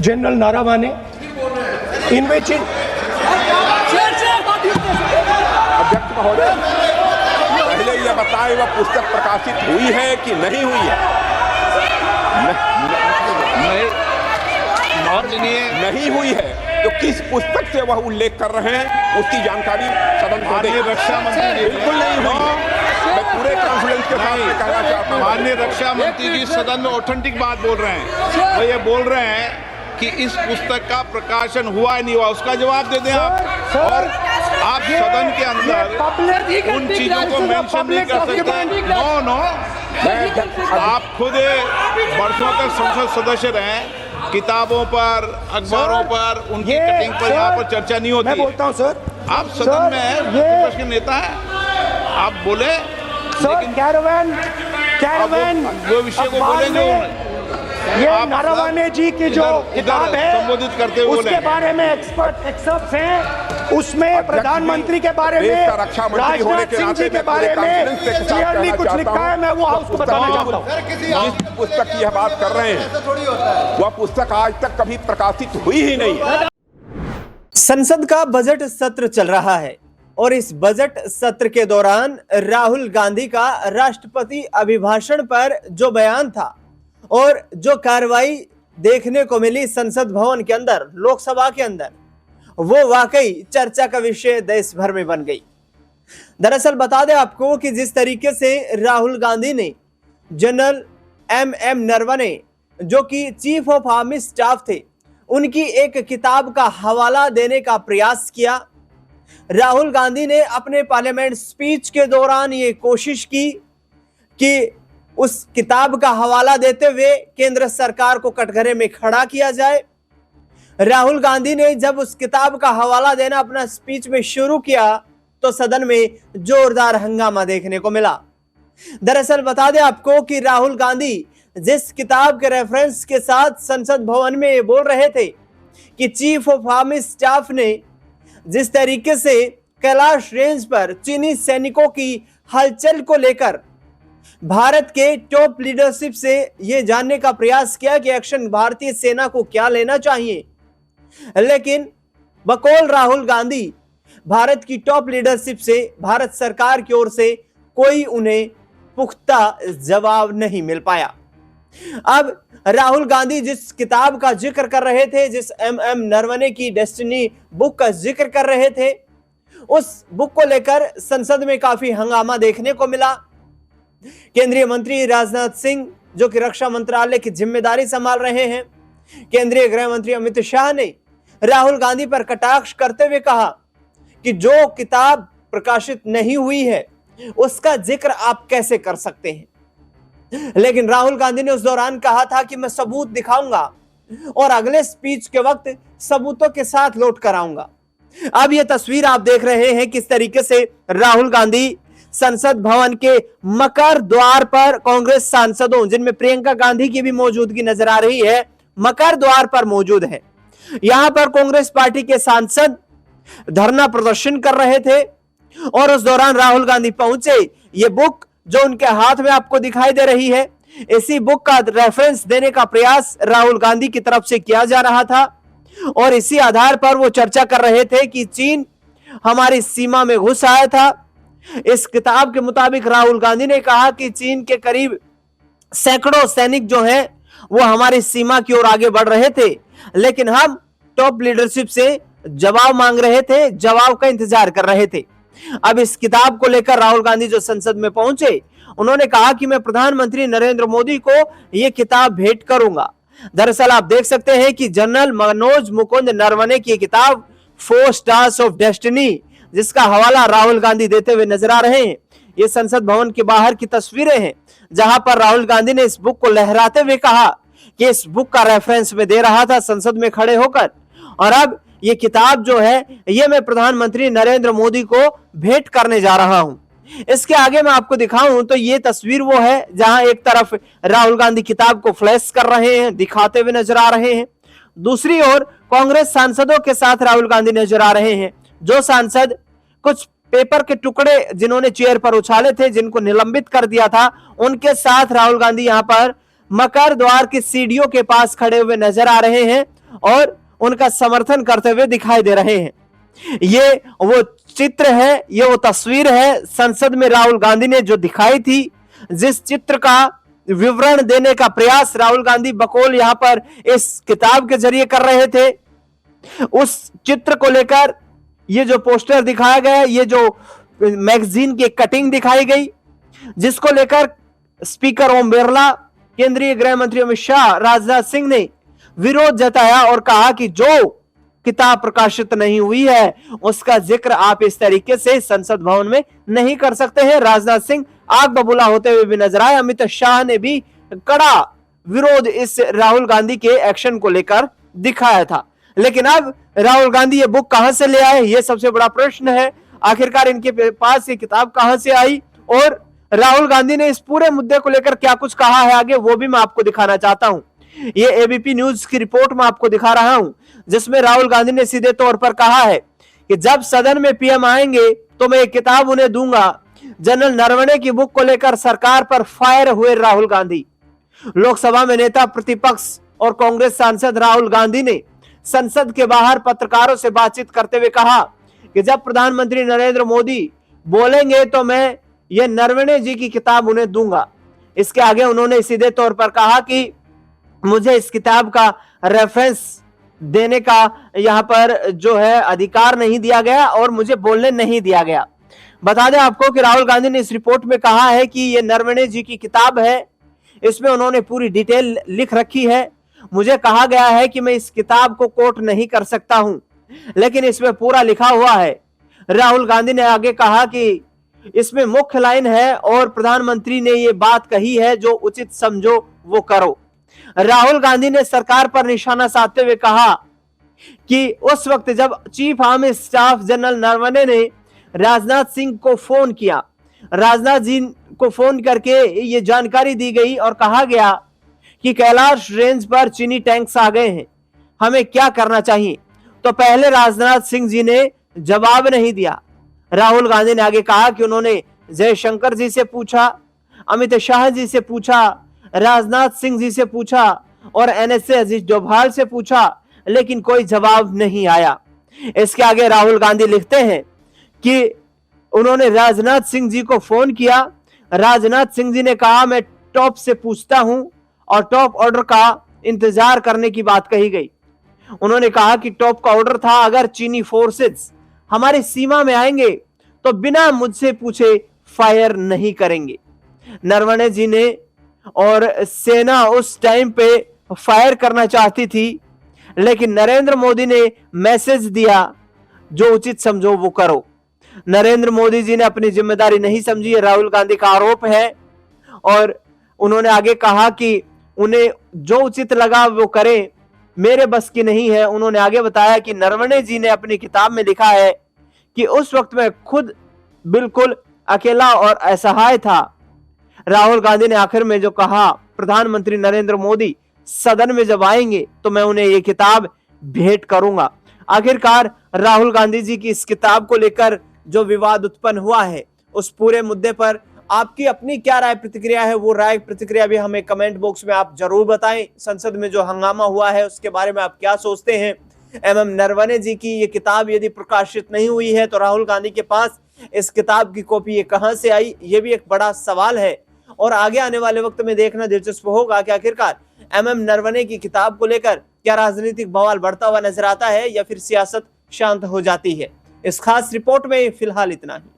General Naravane, in which अध्यक्ष महोदय, पहले यह बताएं वह पुस्तक प्रकाशित हुई है कि नहीं हुई है? नहीं हुई है तो किस पुस्तक से वह उल्लेख कर रहे हैं उसकी जानकारी सदन को दें। रक्षा मंत्री बिल्कुल नहीं हुई है। मैं पूरे कॉन्फिडेंस के साथ कहना चाहता हूं, माननीय रक्षा मंत्री जी सदन में ऑथेंटिक बात बोल रहे हैं। वो ये बोल रहे हैं कि इस पुस्तक का प्रकाशन हुआ है नहीं हुआ, उसका जवाब दे दें आप। और आप सदन के अंदर उन चीजों को मेंशन नहीं कर सकते। नो, आप खुद वर्षों तक संसद सदस्य रहे, किताबों पर, अखबारों पर, उनकी कटिंग पर यहाँ पर चर्चा नहीं होती। मैं बोलता हूँ सर, आप सदन में विपक्ष के नेता हैं, आप बोले, सर कैरावैन वो विषय को बोलेंगे। ये नारावाने जी की जो किताब है संबोधित करते हुए उसके बारे में एक्सपर्ट्स हैं, उसमें प्रधानमंत्री के बारे में, राजनाथ सिंह जी के बारे में क्लियरली कुछ लिखा है। मैं वो हाउस को बताना चाहता हूँ। जिस पुस्तक की यह बात कर रहे हैं वह पुस्तक आज तक कभी प्रकाशित हुई ही नहीं है। संसद का बजट सत्र चल रहा है और इस बजट सत्र के दौरान राहुल गांधी का राष्ट्रपति अभिभाषण पर जो बयान था और जो कार्रवाई देखने को मिली संसद भवन के अंदर, लोकसभा के अंदर, वो वाकई चर्चा का विषय देश भर में बन गई। दरअसल बता दें आपको कि जिस तरीके से राहुल गांधी ने जनरल एम नरवणे, जो कि चीफ ऑफ आर्मी स्टाफ थे, उनकी एक किताब का हवाला देने का प्रयास किया। राहुल गांधी ने अपने पार्लियामेंट स्पीच के दौरान ये कोशिश की कि उस किताब का हवाला देते हुए केंद्र सरकार को कटघरे में खड़ा किया जाए। राहुल गांधी ने जब उस किताब का हवाला देना अपना स्पीच में शुरू किया तो सदन में जोरदार हंगामा देखने को मिला। दरअसल बता दें आपको कि राहुल गांधी जिस किताब के रेफरेंस के साथ संसद भवन में बोल रहे थे कि चीफ ऑफ आर्मी स्टाफ ने जिस तरीके से कैलाश रेंज पर चीनी सैनिकों की हलचल को लेकर भारत के टॉप लीडरशिप से यह जानने का प्रयास किया कि एक्शन भारतीय सेना को क्या लेना चाहिए, लेकिन बकौल राहुल गांधी भारत की टॉप लीडरशिप से, भारत सरकार की ओर से कोई उन्हें पुख्ता जवाब नहीं मिल पाया। अब राहुल गांधी जिस किताब का जिक्र कर रहे थे, जिस एम नरवणे की डेस्टिनी बुक का जिक्र कर रहे थे, उस बुक को लेकर संसद में काफी हंगामा देखने को मिला। केंद्रीय मंत्री राजनाथ सिंह, जो कि रक्षा मंत्रालय की जिम्मेदारी संभाल रहे हैं, केंद्रीय गृह मंत्री अमित शाह ने राहुल गांधी पर कटाक्ष करते हुए कहा कि जो किताब प्रकाशित नहीं हुई है उसका जिक्र आप कैसे कर सकते हैं। लेकिन राहुल गांधी ने उस दौरान कहा था कि मैं सबूत दिखाऊंगा और अगले स्पीच के वक्त सबूतों के साथ लौट कर आऊंगा। अब यह तस्वीर आप देख रहे हैं किस तरीके से राहुल गांधी संसद भवन के मकर द्वार पर कांग्रेस सांसदों, जिनमें प्रियंका गांधी की भी मौजूदगी नजर आ रही है, मकर द्वार पर मौजूद है। यहां पर कांग्रेस पार्टी के सांसद धरना प्रदर्शन कर रहे थे और उस दौरान राहुल गांधी पहुंचे। ये बुक जो उनके हाथ में आपको दिखाई दे रही है, इसी बुक का रेफरेंस देने का प्रयास राहुल गांधी की तरफ से किया जा रहा था और इसी आधार पर वो चर्चा कर रहे थे कि चीन हमारी सीमा में घुस आया था। इस किताब के मुताबिक राहुल गांधी ने कहा कि चीन के करीब सैकड़ों सैनिक जो हैं वो हमारी सीमा की ओर आगे बढ़ रहे थे, लेकिन हम टॉप लीडरशिप से जवाब मांग रहे थे, जवाब का इंतजार कर रहे थे। अब इस किताब को लेकर राहुल गांधी जो संसद में पहुंचे, उन्होंने कहा कि मैं प्रधानमंत्री नरेंद्र मोदी को यह किताब भेंट करूंगा। दरअसल आप देख सकते हैं कि जनरल मनोज मुकुंद नरवणे की किताब 4 स्टार्स ऑफ डेस्टिनी, जिसका हवाला राहुल गांधी देते हुए नजर आ रहे हैं। ये संसद भवन के बाहर की तस्वीरें हैं जहां पर राहुल गांधी ने इस बुक को लहराते हुए कहा कि इस बुक का रेफरेंस में दे रहा था संसद में खड़े होकर, और अब ये किताब जो है ये मैं प्रधानमंत्री नरेंद्र मोदी को भेंट करने जा रहा हूं। इसके आगे मैं आपको दिखाऊं तो ये तस्वीर वो है जहां एक तरफ राहुल गांधी किताब को फ्लैश कर रहे हैं, दिखाते हुए नजर आ रहे हैं, दूसरी ओर कांग्रेस सांसदों के साथ राहुल गांधी नजर आ रहे हैं। जो सांसद कुछ पेपर के टुकड़े जिन्होंने चेयर पर उछाले थे, जिनको निलंबित कर दिया था, उनके साथ राहुल गांधी यहां पर मकर द्वार की सीढ़ियों के पास खड़े हुए नजर आ रहे हैं और उनका समर्थन करते हुए दिखाई दे रहे हैं। ये वो चित्र है, ये वो तस्वीर है संसद में राहुल गांधी ने जो दिखाई थी, जिस चित्र का विवरण देने का प्रयास राहुल गांधी बकौल यहां पर इस किताब के जरिए कर रहे थे। उस चित्र को लेकर ये जो पोस्टर दिखाया गया, ये जो मैगजीन की कटिंग दिखाई गई, जिसको लेकर स्पीकर ओम बिरला, केंद्रीय गृह मंत्री अमित शाह, राजनाथ सिंह ने विरोध जताया और कहा कि जो किताब प्रकाशित नहीं हुई है उसका जिक्र आप इस तरीके से संसद भवन में नहीं कर सकते हैं। राजनाथ सिंह आग बबूला होते हुए भी नजर आए। अमित शाह ने भी कड़ा विरोध इस राहुल गांधी के एक्शन को लेकर दिखाया था। लेकिन अब राहुल गांधी ये बुक कहां से ले आए, ये सबसे बड़ा प्रश्न है। आखिरकार इनके पास ये किताब कहां से आई और राहुल गांधी ने इस पूरे मुद्दे को लेकर क्या कुछ कहा है आगे, वो भी मैं आपको दिखाना चाहता हूं। ये एबीपी न्यूज की रिपोर्ट मैं आपको दिखा रहा हूं, जिसमें राहुल गांधी ने सीधे तौर पर कहा है कि जब सदन में पीएम आएंगे तो मैं एक किताब उन्हें दूंगा। जनरल नरवणे की बुक को लेकर सरकार पर फायर हुए राहुल गांधी। लोकसभा में नेता प्रतिपक्ष और कांग्रेस सांसद राहुल गांधी ने संसद के बाहर पत्रकारों से बातचीत करते हुए कहा कि जब प्रधानमंत्री नरेंद्र मोदी बोलेंगे तो मैं ये नरवणे जी की किताब उन्हें दूंगा। इसके आगे उन्होंने सीधे तौर पर कहा कि मुझे इस किताब का रेफरेंस देने का यहां पर जो है अधिकार नहीं दिया गया और मुझे बोलने नहीं दिया गया। बता दें आपको कि राहुल गांधी ने इस रिपोर्ट में कहा है कि ये नरवणे जी की किताब है, इसमें उन्होंने पूरी डिटेल लिख रखी है। मुझे कहा गया है कि मैं इस किताब को कोट नहीं कर सकता हूं, लेकिन इसमें पूरा लिखा हुआ है। राहुल गांधी ने आगे कहा कि इसमें मुख्य लाइन है और प्रधानमंत्री ने ये बात कही है, जो उचित समझो वो करो। राहुल गांधी ने सरकार पर निशाना साधते हुए कहा कि उस वक्त जब chief army staff general Naravane ने राजनाथ सिंह को फोन किया, राजनाथ जी को फोन करके ये जानकारी दी गई और कहा गया कि कैलाश रेंज पर चीनी टैंक्स आ गए हैं, हमें क्या करना चाहिए, तो पहले राजनाथ सिंह जी ने जवाब नहीं दिया। राहुल गांधी ने आगे कहा कि उन्होंने जयशंकर जी से पूछा, अमित शाह जी से पूछा, राजनाथ सिंह जी से पूछा और एनएसए अजीत डोभाल से पूछा, लेकिन कोई जवाब नहीं आया। इसके आगे राहुल गांधी लिखते हैं कि उन्होंने राजनाथ सिंह जी को फोन किया। राजनाथ सिंह जी ने कहा मैं टॉप से पूछता हूं और टॉप ऑर्डर का इंतजार करने की बात कही गई। उन्होंने कहा कि टॉप का ऑर्डर था अगर चीनी फोर्सेस हमारी सीमा में आएंगे तो बिना मुझसे पूछे फायर नहीं करेंगे। नरवणे जी ने और सेना उस टाइम पे फायर करना चाहती थी, लेकिन नरेंद्र मोदी ने मैसेज दिया जो उचित समझो वो करो। नरेंद्र मोदी जी ने अपनी जिम्मेदारी नहीं समझी, राहुल गांधी का आरोप है। और उन्होंने आगे कहा कि उन्हें जो उचित लगा वो करें, मेरे बस की नहीं है। उन्होंने आगे बताया कि नरवणे जी ने अपनी किताब में लिखा है कि उस वक्त मैं खुद बिल्कुल अकेला और असहाय था। राहुल गांधी ने आखिर में जो कहा, प्रधानमंत्री नरेंद्र मोदी सदन में जब आएंगे तो मैं उन्हें ये किताब भेंट करूंगा। आखिरकार राहुल गांधी जी की इस किताब को लेकर जो विवाद उत्पन्न हुआ है, उस पूरे मुद्दे पर आपकी अपनी क्या राय प्रतिक्रिया है, वो राय प्रतिक्रिया भी हमें कमेंट बॉक्स में आप जरूर बताएं। संसद में जो हंगामा हुआ है उसके बारे में आप क्या सोचते हैं। एमएम नरवणे जी की ये किताब यदि प्रकाशित नहीं हुई है तो राहुल गांधी के पास इस किताब की कॉपी ये कहां से आई, ये भी एक बड़ा सवाल है। और आगे आने वाले वक्त में देखना दिलचस्प होगा कि आखिरकार एमएम नरवणे की किताब को लेकर क्या राजनीतिक बवाल बढ़ता हुआ नजर आता है या फिर सियासत शांत हो जाती है। इस खास रिपोर्ट में फिलहाल इतना ही।